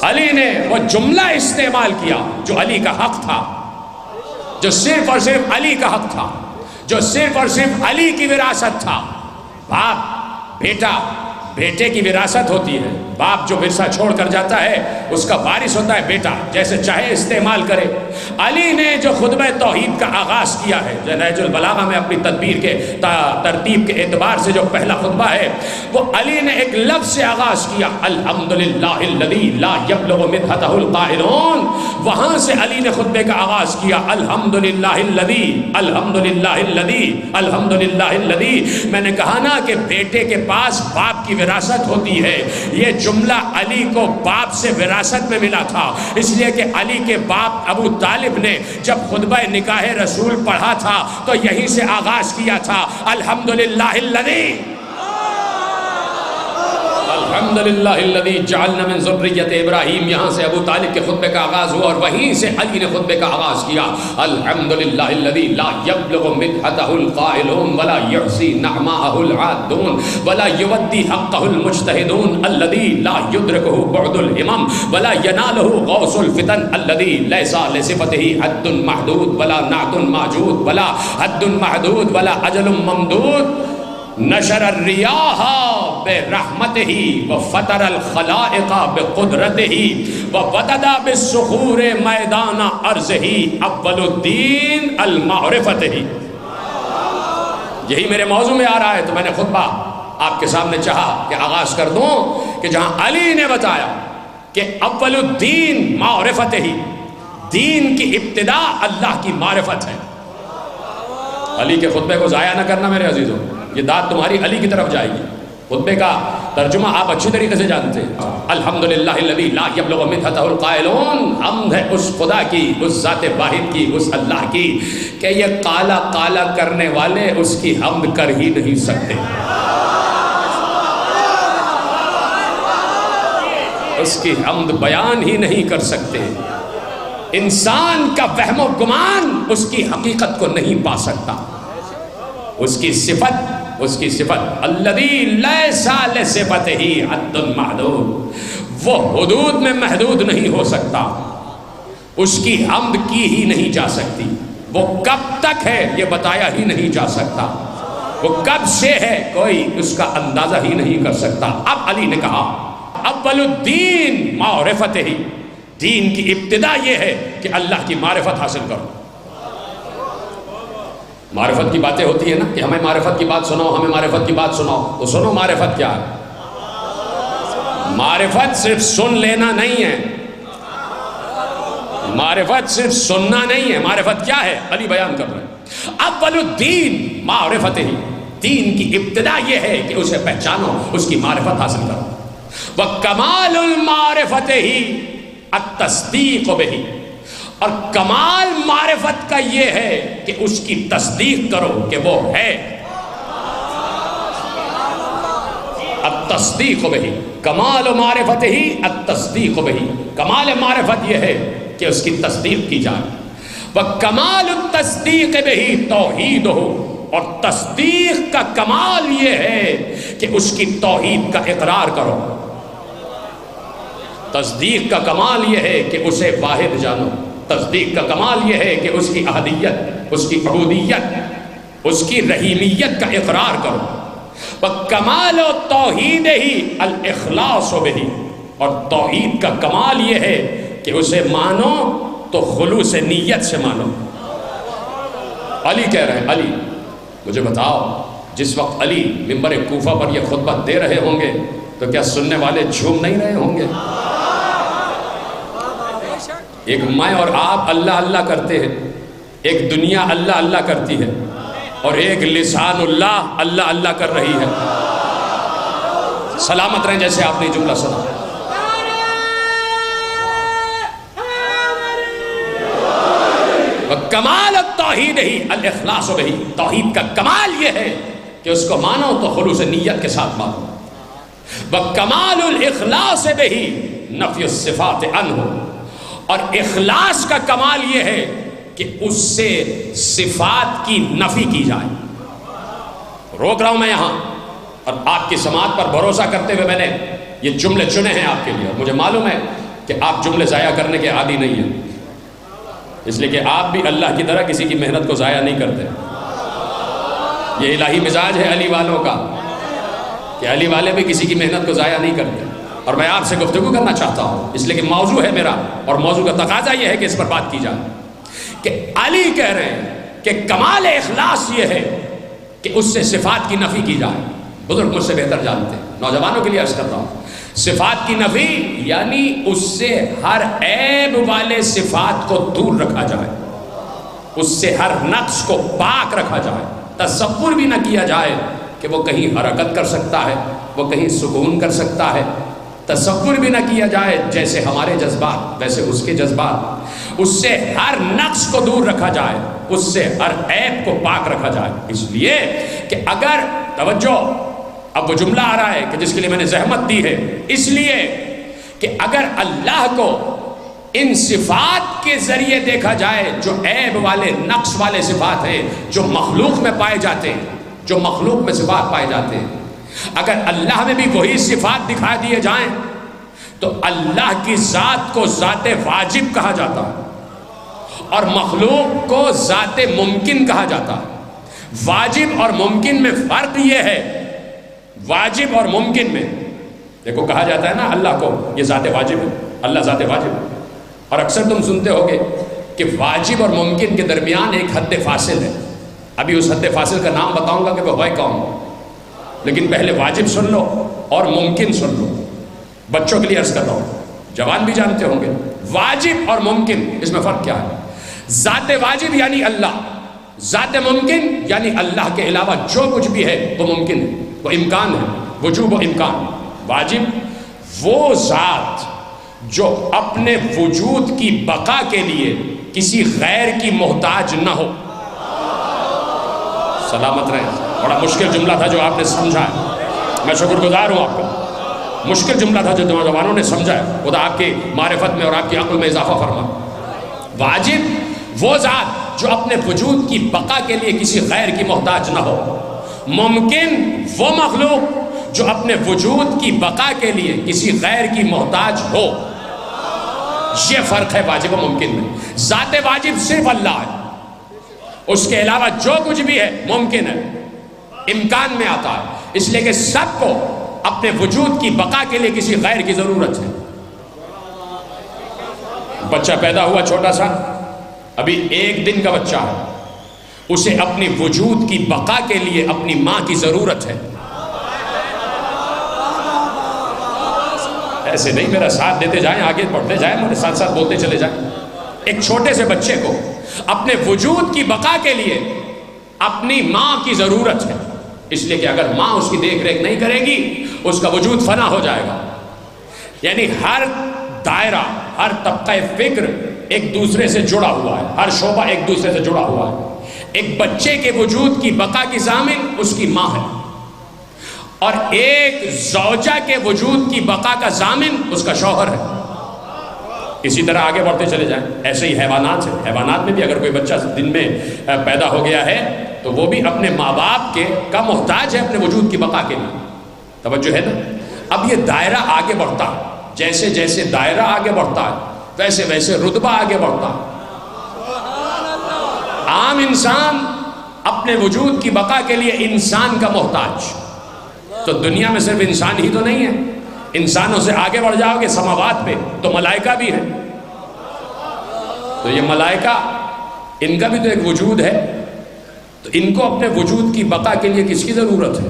علی نے وہ جملہ استعمال کیا جو علی کا حق تھا، جو صرف اور صرف علی کا حق تھا، جو صرف اور صرف علی کی وراثت تھا۔ باپ بیٹے کی وراثت ہوتی ہے، باپ جو ورثہ چھوڑ کر جاتا ہے اس کا وارث ہوتا ہے بیٹا، جیسے چاہے استعمال کرے۔ علی نے جو خطبہ توحید کا آغاز کیا ہے، جو نہج البلاغہ میں اپنی ترتیب کے اعتبار سے جو پہلا خطبہ ہے، وہ علی نے ایک لفظ سے آغاز کیا، الحمدللہ الذی لا یبلغ مدحتہ القائلون۔ وہاں سے علی نے خطبے کا آغاز کیا، الحمدللہ الذی، الحمدللہ الذی، الحمدللہ الذی۔ میں نے کہا نا کہ بیٹے کے پاس باپ کی وراثت ہوتی ہے، یہ جملہ علی کو باپ سے وراثت میں ملا تھا، اس لیے کہ علی کے باپ ابو طالب نے جب خطبہ نکاح رسول پڑھا تھا تو یہیں سے آغاز کیا تھا، الحمدللہ الذی، الحمدللہ الذی جعلنا من ذریۃ ابراہیم۔ یہاں سے ابو طالب کے خطبے کا آغاز ہوا اور وہیں سے علی نے خطبے کا آغاز کیا، الحمدللہ الذی لا یبلغ مدحتہ القائلون ولا یحصی نعماءہ العادون ولا یودی حقہ المجتہدون الذی لا یدرکہ بعد الامم ولا ینالہ غوث الفتن الذی لیس لصفتہ حد محدود ولا نعت موجود ولا حد محدود ولا اجل ممدود۔ نشر الریاح برحمتہ وفطر الخلائق بقدرتہ وودد بالصخور میدان ارضہ اول الدین المعرفتہ۔ یہی میرے موضوع میں آ رہا ہے، تو میں نے خطبہ آپ کے سامنے چاہا کہ آغاز کر دوں کہ جہاں علی نے بتایا کہ اول الدین معرفتہ، دین کی ابتدا اللہ کی معرفت ہے۔ علی کے خطبے کو ضائع نہ کرنا میرے عزیزوں، یہ داد تمہاری علی کی طرف جائے گی۔ خطبے کا ترجمہ آپ اچھی طریقے سے جانتے ہیں، الحمدللہ الذی لا یبلغ مدحتہ القائلون۔ حمد ہے اس خدا کی، اس ذات واحد کی، اس اللہ کی کہ یہ کالا کالا کرنے والے اس کی حمد کر ہی نہیں سکتے، اس کی حمد بیان ہی نہیں کر سکتے۔ انسان کا وہم و گمان اس کی حقیقت کو نہیں پا سکتا۔ اس کی صفت الذی لیس لصفتہ حد محدود، وہ حدود میں محدود نہیں ہو سکتا، اس کی حمد کی ہی نہیں جا سکتی۔ وہ کب تک ہے یہ بتایا ہی نہیں جا سکتا، وہ کب سے ہے کوئی اس کا اندازہ ہی نہیں کر سکتا۔ اب علی نے کہا اول الدین معرفتہ، دین کی ابتدا یہ ہے کہ اللہ کی معرفت حاصل کرو۔ معرفت کی باتیں ہوتی ہیں نا کہ ہمیں معرفت کی بات سناؤ، ہمیں معرفت کی بات سناؤ، تو سنو معرفت کیا ہے۔ معرفت صرف سن لینا نہیں ہے، معرفت صرف سننا نہیں ہے، معرفت کیا ہے علی بیان کر رہے ہیں۔ اول الدین معرفتہ، دین کی ابتدا یہ ہے کہ اسے پہچانو، اس کی معرفت حاصل کرو۔ وکمال المعرفت التصدیق بہ، اور کمال معرفت کا یہ ہے کہ اس کی تصدیق کرو کہ وہ ہے۔ التصدیق بہ، کمال معرفت ہی التصدیق بہ، کمال معرفت یہ ہے کہ اس کی تصدیق کی جائے۔ وکمال التصدیق بہ توحید ہو، اور تصدیق کا کمال یہ ہے کہ اس کی توحید کا اقرار کرو۔ تصدیق کا کمال یہ ہے کہ اسے واحد جانو، تصدیق کا کمال یہ ہے کہ اس کی احدیت، اس کی عبودیت، اس کی رحیمیت کا اقرار کرو۔ وکمال توحید ہی الاخلاص بہ، اور توحید کا کمال یہ ہے کہ اسے مانو تو خلوص نیت سے مانو۔ علی کہہ رہے ہیں، علی مجھے بتاؤ، جس وقت علی منبر کوفہ پر یہ خطبہ دے رہے ہوں گے تو کیا سننے والے جھوم نہیں رہے ہوں گے؟ ایک میں اور آپ اللہ اللہ کرتے ہیں، ایک دنیا اللہ اللہ کرتی ہے، اور ایک لسان اللہ اللہ اللہ کر رہی ہے۔ سلامت رہیں جیسے آپ نے جملہ سنا۔ کمال التوحید ہی الاخلاص بہ، توحید کا کمال یہ ہے کہ اس کو مانو تو خلوص نیت کے ساتھ مانو۔ وکمال الاخلاص بہ نفی الصفات عنہ، اور اخلاص کا کمال یہ ہے کہ اس سے صفات کی نفی کی جائے۔ روک رہا ہوں میں یہاں، اور آپ کی سماعت پر بھروسہ کرتے ہوئے میں نے یہ جملے چنے ہیں آپ کے لیے، اور مجھے معلوم ہے کہ آپ جملے ضائع کرنے کے عادی نہیں ہیں، اس لیے کہ آپ بھی اللہ کی طرح کسی کی محنت کو ضائع نہیں کرتے. یہ الہی مزاج ہے علی والوں کا کہ علی والے بھی کسی کی محنت کو ضائع نہیں کرتے. اور میں آپ سے گفتگو کرنا چاہتا ہوں اس لیے کہ موضوع ہے میرا، اور موضوع کا تقاضا یہ ہے کہ اس پر بات کی جائے کہ علی کہہ رہے ہیں کہ کمال اخلاص یہ ہے کہ اس سے صفات کی نفی کی جائے. بزرگ مجھ سے بہتر جانتے ہیں، نوجوانوں کے لیے عرض کرتا ہوں، صفات کی نفی یعنی اس سے ہر عیب والے صفات کو دور رکھا جائے، اس سے ہر نقص کو پاک رکھا جائے. تصور بھی نہ کیا جائے کہ وہ کہیں حرکت کر سکتا ہے، وہ کہیں سکون کر سکتا ہے. تصور بھی نہ کیا جائے جیسے ہمارے جذبات ویسے اس کے جذبات. اس سے ہر نقص کو دور رکھا جائے، اس سے ہر عیب کو پاک رکھا جائے. اس لیے کہ اگر توجہ، اب وہ جملہ آ رہا ہے کہ جس کے لیے میں نے زحمت دی ہے، اس لیے کہ اگر اللہ کو ان صفات کے ذریعے دیکھا جائے جو عیب والے نقص والے صفات ہیں جو مخلوق میں پائے جاتے ہیں، جو مخلوق میں صفات پائے جاتے ہیں، اگر اللہ میں بھی وہی صفات دکھا دیے جائیں تو اللہ کی ذات کو ذات واجب کہا جاتا ہے اور مخلوق کو ذات ممکن کہا جاتا ہے. واجب اور ممکن میں فرق یہ ہے، واجب اور ممکن میں دیکھو کہا جاتا ہے نا اللہ کو یہ ذات واجب ہے، اللہ ذات واجب ہے. اور اکثر تم سنتے ہوگے کہ واجب اور ممکن کے درمیان ایک حد فاصل ہے. ابھی اس حد فاصل کا نام بتاؤں گا کہ وہ ہے کون، لیکن پہلے واجب سن لو اور ممکن سن لو. بچوں کے لیے عرض کر رہا ہوں، جوان بھی جانتے ہوں گے واجب اور ممکن اس میں فرق کیا ہے. ذات واجب یعنی اللہ، ذات ممکن یعنی اللہ کے علاوہ جو کچھ بھی ہے وہ ممکن ہے، وہ امکان ہے، وجوب و امکان. واجب وہ ذات جو اپنے وجود کی بقا کے لیے کسی غیر کی محتاج نہ ہو. سلامت رہے. بڑا مشکل جملہ تھا جو آپ نے سمجھا ہے، میں شکر گزار ہوں آپ کا. مشکل جملہ تھا جو نوجوانوں نے سمجھا ہے، خدا آپ کی معرفت میں اور آپ کی عقل میں اضافہ فرما. واجب وہ ذات جو اپنے وجود کی بقا کے لیے کسی غیر کی محتاج نہ ہو. ممکن وہ مخلوق جو اپنے وجود کی بقا کے لیے کسی غیر کی محتاج ہو. یہ فرق ہے واجب و ممکن میں. ذات واجب صرف اللہ ہے، اس کے علاوہ جو کچھ بھی ہے ممکن ہے، امکان میں آتا ہے. اس لیے کہ سب کو اپنے وجود کی بقا کے لیے کسی غیر کی ضرورت ہے. بچہ پیدا ہوا چھوٹا سا، ابھی 1 دن کا بچہ ہے، اسے اپنی وجود کی بقا کے لیے اپنی ماں کی ضرورت ہے. ایسے نہیں، میرا ساتھ دیتے جائیں، آگے بڑھتے جائیں، میرے ساتھ ساتھ بولتے چلے جائیں. ایک چھوٹے سے بچے کو اپنے وجود کی بقا کے لیے اپنی ماں کی ضرورت ہے. اس لیے کہ اگر ماں اس کی دیکھ ریکھ نہیں کرے گی اس کا وجود فنا ہو جائے گا. یعنی ہر دائرہ، ہر طبقہ فکر ایک دوسرے سے جڑا ہوا ہے، ہر شعبہ ایک دوسرے سے جڑا ہوا ہے. ایک بچے کے وجود کی بقا کی ضامن اس کی ماں ہے، اور ایک زوجہ کے وجود کی بقا کا ضامن اس کا شوہر ہے. اسی طرح آگے بڑھتے چلے جائیں. ایسے ہی حیوانات ہیں، حیوانات میں بھی اگر کوئی بچہ دن میں پیدا ہو گیا ہے تو وہ بھی اپنے ماں باپ کے کا محتاج ہے اپنے وجود کی بقا کے لیے. توجہ ہے نا. اب یہ دائرہ آگے بڑھتا ہے، جیسے جیسے دائرہ آگے بڑھتا ہے ویسے ویسے رتبہ آگے بڑھتا ہے. عام انسان اپنے وجود کی بقا کے لیے انسان کا محتاج. تو دنیا میں صرف انسان ہی تو نہیں ہے، انسانوں سے آگے بڑھ جاؤ گے سماوات پہ تو ملائکہ بھی ہے. تو یہ ملائکہ، ان کا بھی تو ایک وجود ہے، تو ان کو اپنے وجود کی بقا کے لیے کس کی ضرورت ہے؟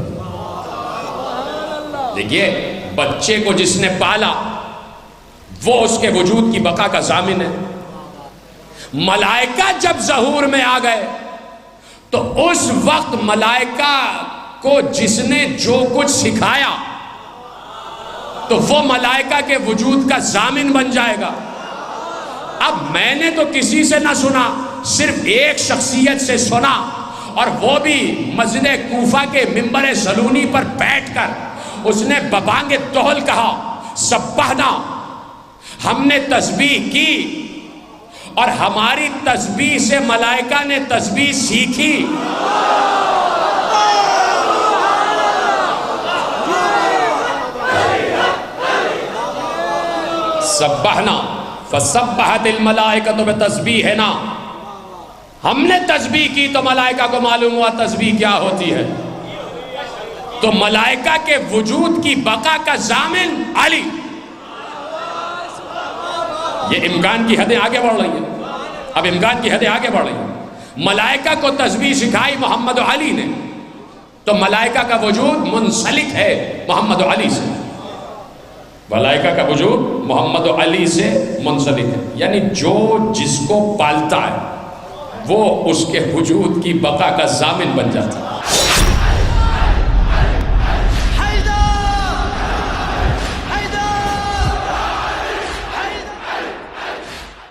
دیکھیے، بچے کو جس نے پالا وہ اس کے وجود کی بقا کا ضامن ہے. ملائکہ جب ظہور میں آ گئے تو اس وقت ملائکہ کو جس نے جو کچھ سکھایا تو وہ ملائکہ کے وجود کا ضامن بن جائے گا. اب میں نے تو کسی سے نہ سنا، صرف ایک شخصیت سے سنا، اور وہ بھی مسجد کوفہ کے ممبر سلونی پر بیٹھ کر اس نے ببانگ توحل کہا، سبحنا، ہم نے تسبیح کی اور ہماری تسبیح سے ملائکہ نے تسبیح سیکھی. سبحنا فسبحت الملائکۃ بتسبیحنا، ہم نے تسبیح کی تو ملائکہ کو معلوم ہوا تسبیح کیا ہوتی ہے. تو ملائکہ کے وجود کی بقا کا ضامن علی. یہ امکان کی حدیں آگے بڑھ رہی ہیں. اب امکان کی حدیں آگے بڑھ رہی ہیں. ملائکہ کو تسبیح سکھائی محمد علی نے، تو ملائکہ کا وجود منسلک ہے محمد علی سے. ملائکہ کا وجود محمد علی سے منسلک ہے، یعنی جو جس کو پالتا ہے وہ اس کے وجود کی بقا کا ضامن بن جاتا ہے.